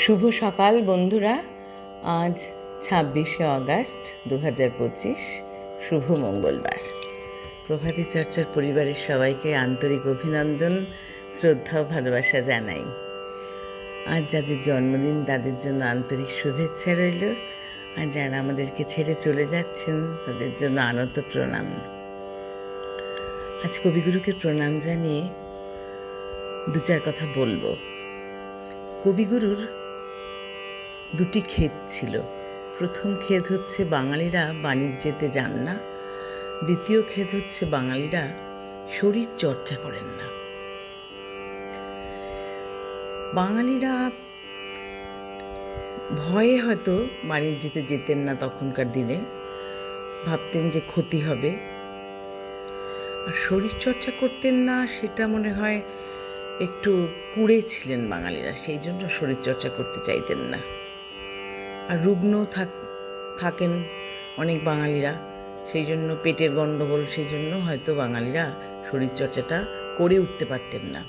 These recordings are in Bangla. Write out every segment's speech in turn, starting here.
শুভ সকাল বন্ধুরা। আজ 26শে অগাস্ট 2025, শুভ মঙ্গলবার। প্রভাতী চর্চার পরিবারের সবাইকে আন্তরিক অভিনন্দন, শ্রদ্ধা ও ভালোবাসা জানাই। আজ যাদের জন্মদিন তাদের জন্য আন্তরিক শুভেচ্ছা রইল, আর যারা আমাদেরকে ছেড়ে চলে যাচ্ছেন তাদের জন্য আনত প্রণাম। আজ কবিগুরুকে প্রণাম জানিয়ে দু চার কথা বলবো। কবিগুরুর দুটি ক্ষেত ছিল। প্রথম ক্ষেত হচ্ছে বাঙালিরা বাণিজ্যেতে যান না, দ্বিতীয় ক্ষেত হচ্ছে বাঙালিরা শরীর চর্চা করেন না। বাঙালিরা ভয়ে হয়তো বাণিজ্যেতে যেতেন না তখনকার দিনে, ভাবতেন যে ক্ষতি হবে। আর শরীর চর্চা করতেন না, সেটা মনে হয় একটু কুঁড়ে ছিলেন বাঙালিরা, সেই জন্য শরীর চর্চা করতে চাইতেন না। আর রুগ্ন থাকেন অনেক বাঙালিরা, সেই জন্য পেটের গণ্ডগোল, সেই জন্য হয়তো বাঙালিরা শরীরচর্চাটা করে উঠতে পারতেন না।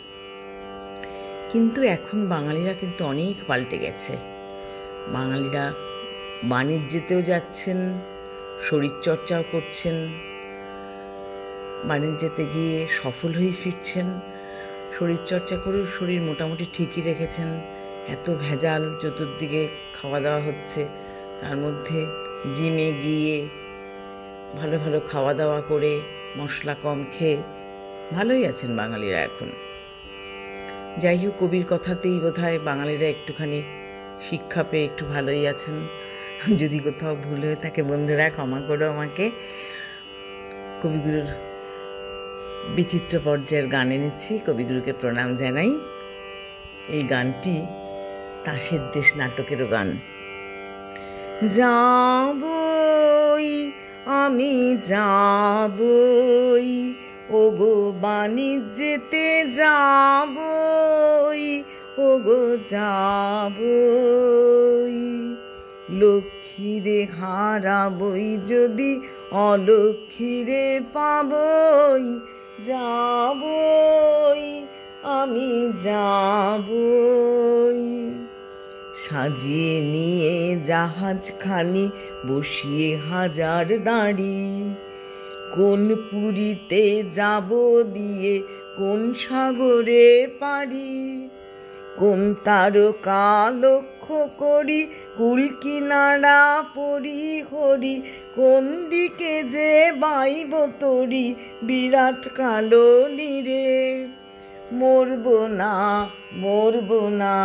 কিন্তু এখন বাঙালিরা কিন্তু অনেক পাল্টে গেছে। বাঙালিরা বাণিজ্যেতেও যাচ্ছেন, শরীরচর্চাও করছেন, বাণিজ্যেতে গিয়ে সফল হয়ে ফিরছেন, শরীরচর্চা করেও শরীর মোটামুটি ঠিকই রেখেছেন। এত ভেজাল চতুর্দিকে খাওয়া দাওয়া হচ্ছে, তার মধ্যে জিমে গিয়ে ভালো ভালো খাওয়া দাওয়া করে মশলা কম খেয়ে ভালোই আছেন বাঙালিরা এখন। যাই হোক, কবির কথাতেই বোধহয় বাঙালিরা একটুখানি শিক্ষা পেয়ে একটু ভালোই আছেন। যদি কোথাও ভুল হয়ে থাকে বন্ধুরা ক্ষমা করো আমাকে। কবিগুরুর বিচিত্র পর্যায়ের গান এনেছি, কবিগুরুকে প্রণাম জানাই। এই গানটি তাসের দেশ নাটকেরও গান। যাবই আমি যাবই, ওগো বাণিজ্যেতে যাবই, ওগো যাবই, লক্ষ্মীরে হারাবই যদি অলক্ষ্মীরে পাবই, যাবই আমি যাবই, সাজিয়ে নিয়ে জাহাজখানি বসিয়ে হাজার দাঁড়ি, কোন পুরীতে যাব দিয়ে কোন সাগরে পারি, কোন তারকা লক্ষ্য করি কুল কিনারা পরি হরি, কোন দিকে যে বাইব তরি বিরাট কালো নীরে, মরব না মরব না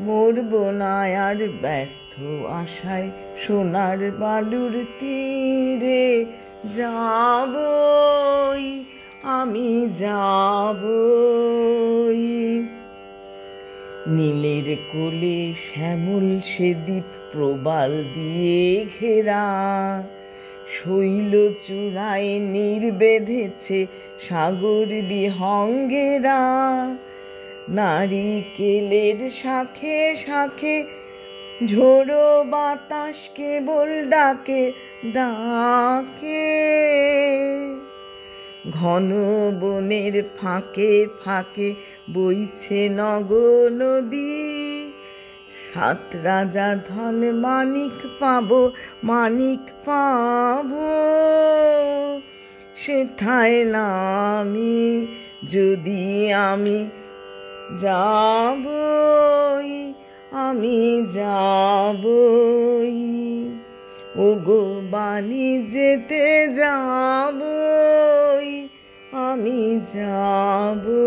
মরব না আর ব্যর্থ আশায় সোনার বালুর তীরে, যাবই আমি যাবই, নীলের কোলে শ্যামল সে দ্বীপ প্রবাল দিয়ে ঘেরা, শৈল চূড়ায় নীর বেঁধেছে সাগর বিহঙ্গেরা, নারিকেলের শাখে শাখে ঝোড়ো বাতাস কেবল ডাকে ডাকে, ঘন বনের ফাঁকে ফাঁকে বইছে নগ নদী, সাত রাজা ধন মানিক পাবো মানিক পাবো, সেথায় নামি যদি আমি যাবই আমি যাবই, ওগো বাণিজ্যেতে যাবই আমি যাবই।